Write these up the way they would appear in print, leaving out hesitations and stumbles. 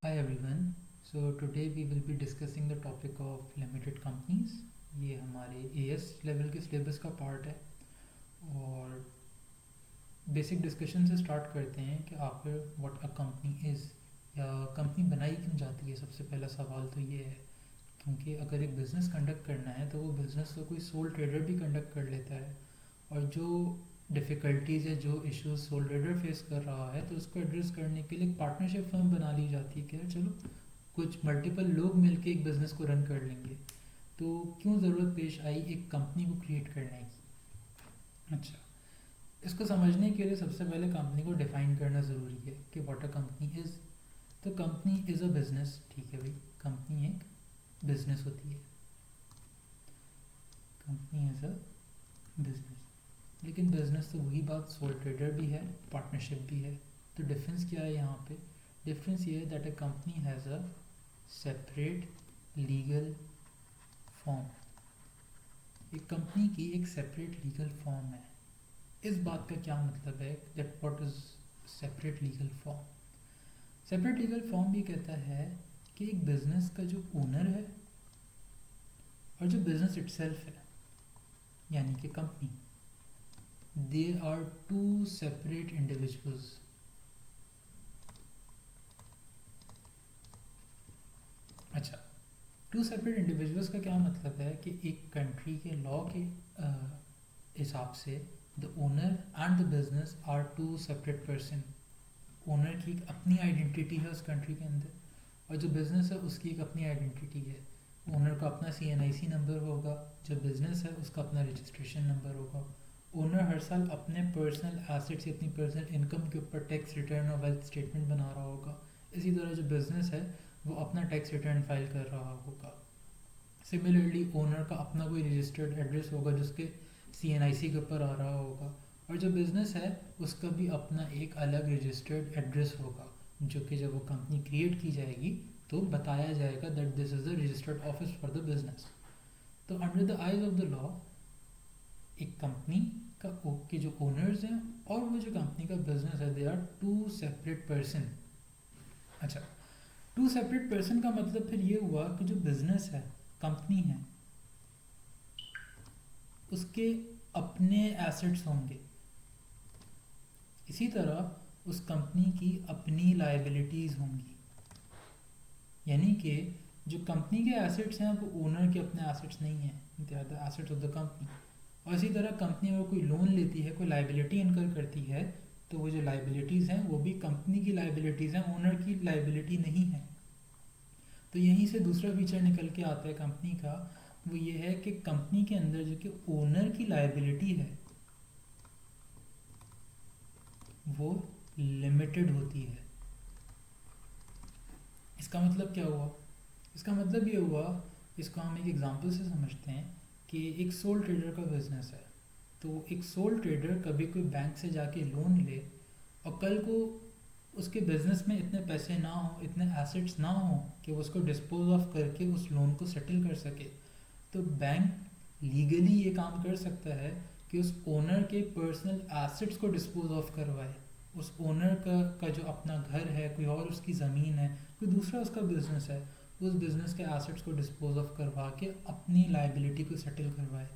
Hi everyone. So today we will be discussing the topic of limited companies. ये हमारे AS level के syllabus का part है और बेसिक डिस्कशन से स्टार्ट करते हैं कि आखिर व्हाट अ कंपनी इज़ या कंपनी बनाई क्यों जाती है। सबसे पहला सवाल तो ये है क्योंकि अगर एक बिज़नेस कंडक्ट करना है तो वो बिज़नेस तो कोई सोल ट्रेडर भी कंडक्ट कर लेता है और जो डिफ़िकल्टीज़ या जो इश्यूज सोल ट्रेडर फेस कर रहा है तो उसको एड्रेस करने के लिए एक पार्टनरशिप फर्म बना ली जाती है कि यार चलो कुछ मल्टीपल लोग मिलके एक बिज़नेस को रन कर लेंगे। तो क्यों ज़रूरत पेश आई एक कंपनी को क्रिएट करने की। अच्छा, इसको समझने के लिए सबसे पहले कंपनी को डिफाइन करना ज़रूरी है कि व्हाट अ कंपनी इज़। तो कंपनी इज़ अ बिज़नेस। ठीक है भाई, कंपनी एक बिज़नेस होती है। Company is a business. लेकिन बिज़नेस तो वही बात, सोल ट्रेडर भी है, पार्टनरशिप भी है। तो डिफरेंस क्या है यहाँ पे? डिफरेंस ये है that a company has a separate legal form. एक कंपनी की एक सेपरेट लीगल फॉर्म है। इस बात का क्या मतलब है that what is separate legal form? Separate legal form भी कहता है कि एक बिजनेस का जो ओनर है और जो बिजनेस इटसेल्फ है यानी कि company, they are two separate individuals. अच्छा, टू सेपरेट इंडिविजुअल्स का क्या मतलब है कि एक कंट्री के लॉ के हिसाब से the owner and the business are two separate person. Owner की एक अपनी आइडेंटिटी है उस कंट्री के अंदर और जो बिज़नेस है उसकी एक अपनी आइडेंटिटी है। ओनर का अपना CNIC नंबर होगा, जो बिज़नेस है उसका अपना रजिस्ट्रेशन नंबर होगा। ओनर हर साल अपने पर्सनल एसेट्स या अपनी पर्सनल इनकम के ऊपर टैक्स रिटर्न और वेल्थ स्टेटमेंट बना रहा होगा। इसी तरह जो बिज़नेस है वो अपना टैक्स रिटर्न फाइल कर रहा होगा। सिमिलरली ओनर का अपना कोई रजिस्टर्ड एड्रेस होगा जिसके CNIC के ऊपर आ रहा होगा और जो बिज़नेस है उसका भी अपना एक अलग रजिस्टर्ड एड्रेस होगा जो कि जब वो कंपनी क्रिएट की जाएगी तो बताया जाएगा that this is the registered office for the business. तो under the eyes of the law एक कंपनी का के जो ओनर्स हैं और वो जो कंपनी का बिजनेस है they are two separate person. अच्छा, टू सेपरेट पर्सन का मतलब फिर ये हुआ कि जो बिजनेस है, कंपनी है, उसके अपने एसेट्स होंगे। इसी तरह उस कंपनी की अपनी लाइबिलिटीज़ होंगी। यानी कि जो कंपनी के एसेट्स हैं वो ओनर के अपने एसेट्स नहीं हैं, they are the assets of the company. और इसी तरह कंपनी अगर कोई लोन लेती है, कोई लाइबिलिटी इनकर करती है, तो वो जो लाइबिलिटीज़ हैं वो भी कंपनी की लाइबिलिटीज़ हैं, ओनर की लाइबिलिटी नहीं है। तो यहीं से दूसरा फीचर निकल के आता है कंपनी का, वो ये है कि कंपनी के अंदर जो कि ओनर की लाइबिलिटी है वो लिमिटेड होती है। इसका मतलब क्या हुआ? इसका मतलब ये हुआ, इसको हम एक एग्जांपल से समझते हैं कि एक सोल ट्रेडर का बिजनेस है। तो एक सोल ट्रेडर कभी कोई बैंक से जाके लोन ले और कल को उसके बिजनेस में इतने पैसे ना हो, इतने एसेट्स ना हो कि वो उसको डिस्पोज ऑफ करके उस लोन को सेटल कर सके। तो बैंक लीगली ये काम कर सकता है कि उस ओनर के पर्सनल एसेट्स को डिस्पोज ऑफ करवाए। उस ओनर का जो अपना घर है, कोई और उसकी ज़मीन है, कोई दूसरा उसका बिजनेस है, उस बिजनेस के एसेट्स को डिस्पोज ऑफ करवा के अपनी लाइबिलिटी को सेटल करवाए।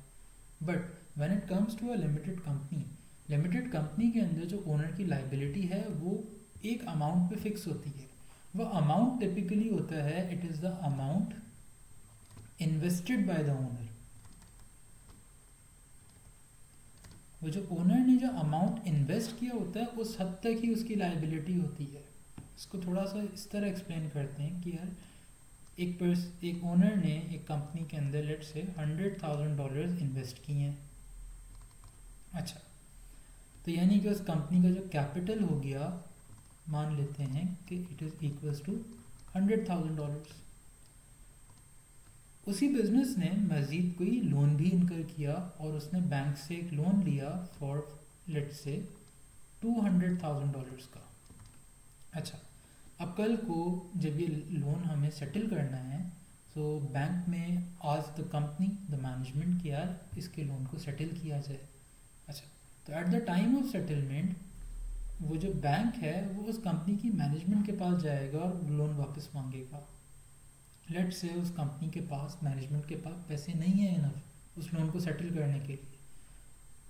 But when it comes to a limited company के अंदर जो ओनर की लाइबिलिटी है वो एक अमाउंट पे फिक्स होती है। वो अमाउंट टिपिकली होता है, it is the amount invested by the owner. वो जो ओनर ने जो अमाउंट इन्वेस्ट किया होता है उस हद तक ही उसकी लाइबिलिटी होती है। इसको थोड़ा सा इस तरह एक्सप्लेन करते हैं कि यार एक ओनर ने एक कंपनी के अंदर लेट से $100,000 इन्वेस्ट किए हैं। अच्छा, तो यानी कि उस कंपनी का जो कैपिटल हो गया, मान लेते हैं कि इट इज़ इक्वल्स टू $100,000। उसी बिजनेस ने मज़ीद कोई लोन भी इनकर किया और उसने बैंक से एक लोन लिया फॉर लेट से $200,000 का। अच्छा, अब कल को जब ये लोन हमें सेटल करना है तो बैंक में आज द कंपनी द मैनेजमेंट कि यार इसके लोन को सेटल किया जाए। अच्छा, तो at the time of settlement वो जो बैंक है वो उस कंपनी की मैनेजमेंट के पास जाएगा और लोन वापस मांगेगा। लेट्स से उस कंपनी के पास, मैनेजमेंट के पास पैसे नहीं है इनफ उस लोन को सेटल करने के लिए,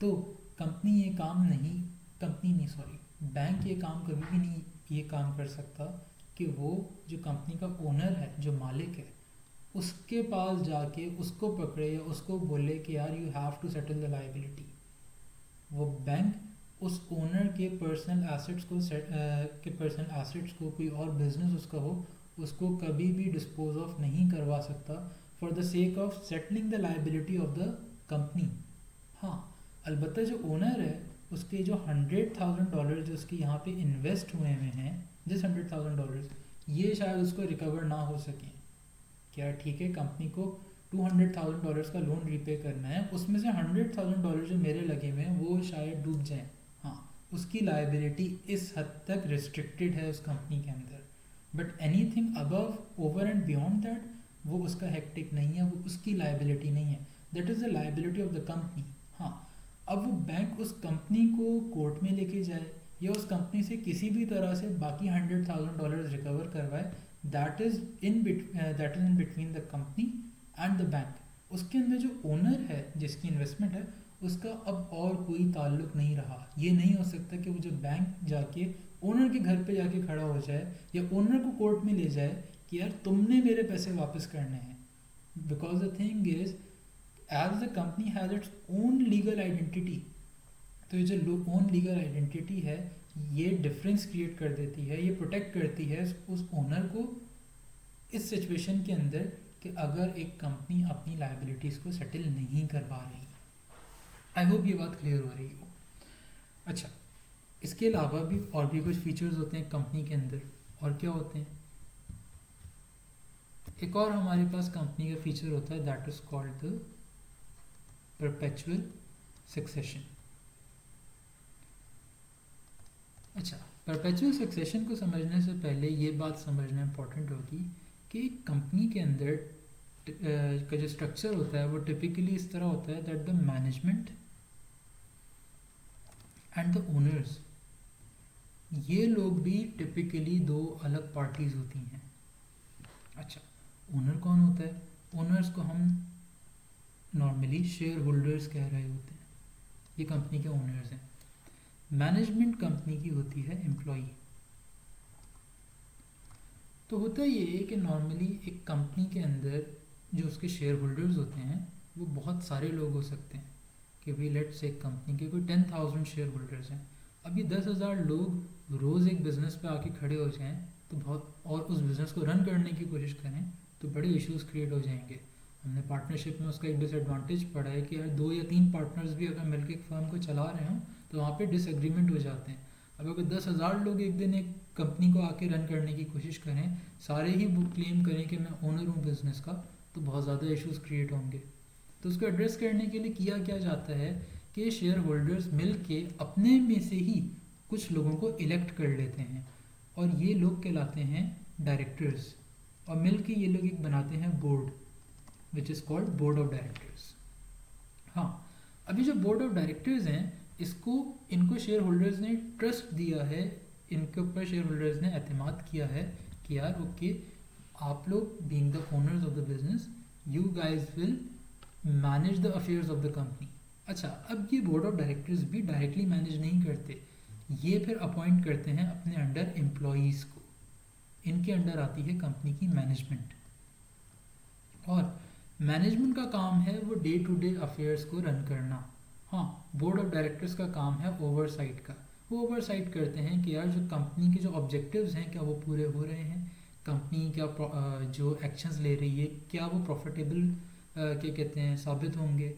तो कंपनी ये काम नहीं, कंपनी नहीं सॉरी, बैंक ये काम कभी भी नहीं ये काम कर सकता कि वो जो कंपनी का ओनर है, जो मालिक है, उसके पास जाके उसको पकड़े या उसको बोले कि यार you have to settle the liability. वो बैंक उस ओनर के पर्सनल एसेट्स को कोई और बिजनेस उसका हो, उसको कभी भी डिस्पोज ऑफ नहीं करवा सकता for the sake of settling the liability of the company. हाँ, अलबत्ता जो ओनर है उसके जो $100,000 जो उसके यहाँ पे इन्वेस्ट हुए हैं, जिस $100,000 ये शायद उसको रिकवर ना हो सके। क्या ठीक है, कंपनी को $200,000 का लोन रीपे करना है, उसमें से $100,000 जो मेरे लगे हुए हैं वो शायद डूब जाएं। हाँ, उसकी लाइबिलिटी इस हद तक रिस्ट्रिक्टेड है उस कंपनी के अंदर, but anything above, over and beyond that, वो उसका हेक्टिक नहीं है, वो उसकी लाइबिलिटी नहीं है, that is the liability of the company. हाँ, अब वो बैंक उस कंपनी को कोर्ट में लेके जाए या उस कंपनी से किसी भी तरह से बाकी $100,000 रिकवर करवाए, that is in between the company and the bank. उसके अंदर जो ओनर है जिसकी इन्वेस्टमेंट है उसका अब और कोई ताल्लुक नहीं रहा। ये नहीं हो सकता कि वो जो बैंक जाके ओनर के घर पे जाके खड़ा हो जाए या ओनर को कोर्ट में ले जाए कि यार तुमने मेरे पैसे वापस करने हैं, because the thing is as the company has its own legal identity. तो ये जो ओन लीगल आइडेंटिटी है ये डिफरेंस क्रिएट कर देती है, ये प्रोटेक्ट करती है उस ओनर को इस सिचुएशन के अंदर कि अगर एक कंपनी अपनी लाइबिलिटीज़ को सेटल नहीं करवा रही। आई होप ये बात क्लियर हो रही हो। अच्छा, इसके अलावा भी और भी कुछ फीचर्स होते हैं कंपनी के अंदर। और क्या होते हैं, एक और हमारे पास कंपनी का फीचर होता है that is called the perpetual succession. अच्छा, परपेचुअल सक्सेशन को समझने से पहले ये बात समझना इम्पोर्टेंट होगी कि कंपनी के अंदर का जो स्ट्रक्चर होता है वो टिपिकली इस तरह होता है that the management and the owners, ये लोग भी टिपिकली दो अलग पार्टीज होती हैं। अच्छा, ओनर कौन होता है? ओनर्स को हम नॉर्मली शेयर होल्डर्स कह रहे होते हैं, ये कंपनी के ओनर्स हैं। मैनेजमेंट कंपनी की होती है एम्प्लॉई। तो होता ये है कि नॉर्मली एक कंपनी के अंदर जो उसके शेयर होल्डर्स होते हैं वो बहुत सारे लोग हो सकते हैं कि भाई लेट्स से कंपनी के कोई 10,000 शेयर होल्डर्स हैं। अब ये 10,000 लोग रोज़ एक बिज़नेस पे आके खड़े हो जाएं तो बहुत, और उस बिज़नेस को रन करने की कोशिश करें तो बड़े इश्यूज क्रिएट हो जाएंगे। हमने पार्टनरशिप में उसका एक डिसएडवांटेज पढ़ा है कि यार 2 या 3 पार्टनर्स भी अगर मिलकर एक फर्म को चला रहे हों तो वहाँ पे डिसएग्रीमेंट हो जाते हैं। अब अगर 10,000 लोग एक दिन एक कंपनी को आके रन करने की कोशिश करें, सारे ही वो क्लेम करें कि मैं ओनर हूँ बिज़नेस का, तो बहुत ज़्यादा इश्यूज क्रिएट होंगे। तो उसको एड्रेस करने के लिए किया क्या जाता है कि शेयर होल्डर्स मिल के अपने में से ही कुछ लोगों को इलेक्ट कर लेते हैं और ये लोग कहलाते हैं डायरेक्टर्स, और मिल के ये लोग एक बनाते हैं board which is called board of directors. हाँ, अभी जो बोर्ड ऑफ डायरेक्टर्स हैं इनको शेयर होल्डर्स ने ट्रस्ट दिया है, इनके ऊपर शेयर होल्डर्स ने एतमाद किया है कि यार ओके, आप लोग being the owners of the business, you guys will manage the affairs of the company. अच्छा, अब ये बोर्ड ऑफ डायरेक्टर्स भी डायरेक्टली मैनेज नहीं करते, ये फिर अपॉइंट करते हैं अपने अंडर एम्प्लॉयज़ को। इनके अंडर आती है कंपनी की मैनेजमेंट, और मैनेजमेंट का काम है वो डे टू डे अफेयर्स को रन करना। हाँ, बोर्ड ऑफ डायरेक्टर्स का काम है ओवरसाइट का। वो ओवरसाइट करते हैं कि यार जो कंपनी के जो ऑब्जेक्टिव्स हैं क्या वो पूरे हो रहे हैं, कंपनी क्या जो एक्शंस ले रही है क्या वो प्रॉफिटेबल क्या कहते हैं साबित होंगे,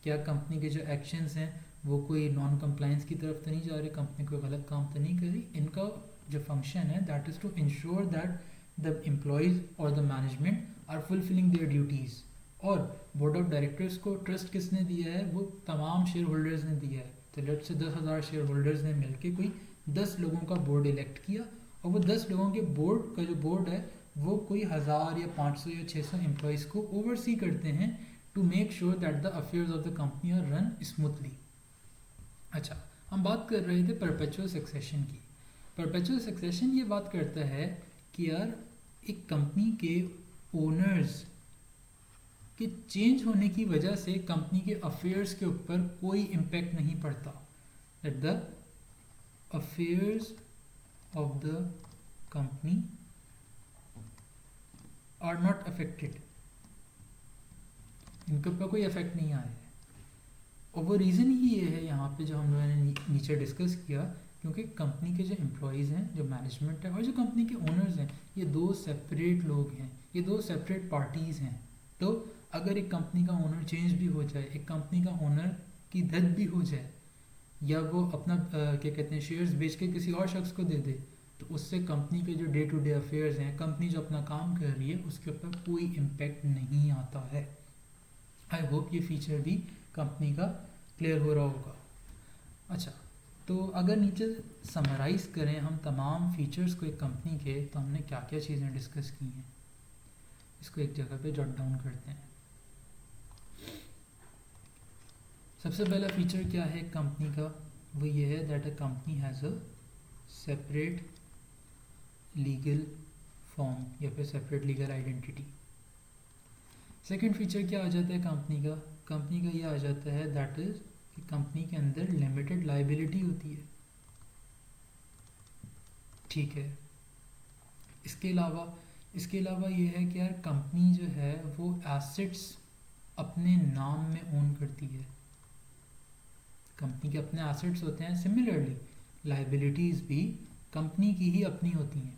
क्या कंपनी के जो एक्शंस हैं वो कोई नॉन कंप्लायंस की तरफ तो नहीं जा रहे, कंपनी कोई गलत काम तो नहीं कर रही। इनका जो फंक्शन है that is to ensure that the employees और the management are fulfilling their duties. और बोर्ड ऑफ डायरेक्टर्स को ट्रस्ट किसने दिया है? वो तमाम शेयर होल्डर्स ने दिया है। तो लेट्स से 10,000 शेयर होल्डर्स ने मिलकर कोई 10 लोगों का बोर्ड इलेक्ट किया, और वो 10 लोगों के बोर्ड का जो बोर्ड है वो कोई 1000 या 500 या 600 एम्प्लॉयज़ को ओवरसी करते हैं to make sure that the affairs of the company are run smoothly. अच्छा, हम बात कर रहे थे परपेचुअल सक्सेशन की। परपेचुअल सक्सेशन ये बात करता है कि यार एक कंपनी के ओनर्स के चेंज होने की वजह से कंपनी के अफेयर्स के ऊपर कोई इम्पेक्ट नहीं पड़ता, that the affairs of the company are not affected, इनके ऊपर कोई इफेक्ट नहीं आया है। और वो रीज़न ही ये है यहाँ पे जो हम लोगों ने नीचे डिस्कस किया, क्योंकि कंपनी के जो एम्प्लॉयज़ हैं, जो मैनेजमेंट है और जो कंपनी के ओनर्स हैं, ये दो सेपरेट लोग हैं, ये दो सेपरेट पार्टीज़ हैं। तो अगर एक कंपनी का ओनर चेंज भी हो जाए, एक कंपनी का ओनर की डेथ भी हो जाए, या वो अपना क्या कहते हैं शेयर्स बेच के किसी और शख्स को दे दे, तो उससे कंपनी के जो डे टू डे अफेयर्स हैं, कंपनी जो अपना काम कर रही है, उसके ऊपर कोई इम्पेक्ट नहीं आता है। आई होप ये फीचर भी कंपनी का क्लियर हो रहा होगा। अच्छा, तो अगर नीचे समराइज़ करें हम तमाम फीचर्स को एक कंपनी के, तो हमने क्या क्या चीज़ें डिस्कस की हैं, इसको एक जगह पे जॉट डाउन करते हैं। सबसे पहला फीचर क्या है कंपनी का, वो ये है that a company has a separate legal form या फिर separate legal identity. Second feature क्या आ जाता है कंपनी का, कंपनी का ये आ जाता है दैट इज़ कि कंपनी के अंदर लिमिटेड लाइबिलिटी होती है। ठीक है, इसके अलावा ये है कि यार कंपनी जो है वो एसेट्स अपने नाम में ओन करती है, कंपनी के अपने एसेट्स होते हैं। सिमिलरली लाइबिलिटीज़ भी कंपनी की ही अपनी होती हैं,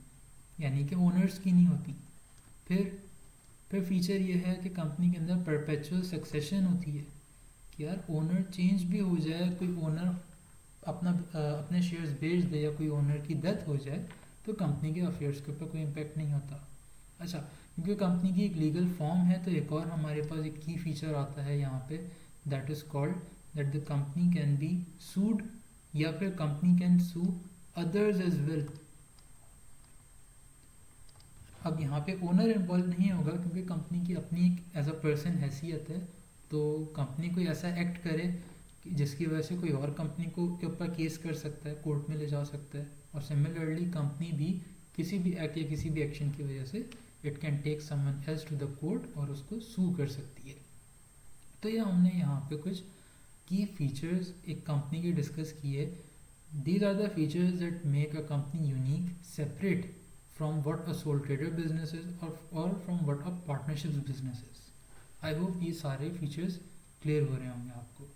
यानी कि ओनर्स की नहीं होती। फिर फीचर ये है कि कंपनी के अंदर परपेचुअल सक्सेशन होती है कि यार ओनर चेंज भी हो जाए, कोई ओनर अपने शेयर्स बेच दे या कोई ओनर की डेथ हो जाए, तो कंपनी के अफेयर्स के ऊपर कोई इम्पेक्ट नहीं होता। अच्छा, क्योंकि कंपनी की एक लीगल फॉर्म है, तो एक और हमारे पास एक की फीचर आता है यहाँ पे, that is called that the company can be sued, या फिर company can sue others as well. अब यहाँ पे ओनर इन्वॉल्व नहीं होगा, क्योंकि कंपनी की अपनी एक एज अ पर्सन हैसियत है, तो कंपनी कोई ऐसा एक्ट करे कि जिसकी वजह से कोई और कंपनी को के ऊपर केस कर सकता है, कोर्ट में ले जा सकता है। और सिमिलरली कंपनी भी किसी भी एक्ट या किसी भी एक्शन की वजह से it can take someone else to the court और उसको सू कर सकती है। तो ये हमने यहाँ पे कुछ की फीचर्स एक कंपनी के डिस्कस किए। These are the features that make a company unique, separate from what a sole trader business is or from what a partnerships business is. I hope ये सारे फीचर्स क्लियर हो रहे होंगे आपको।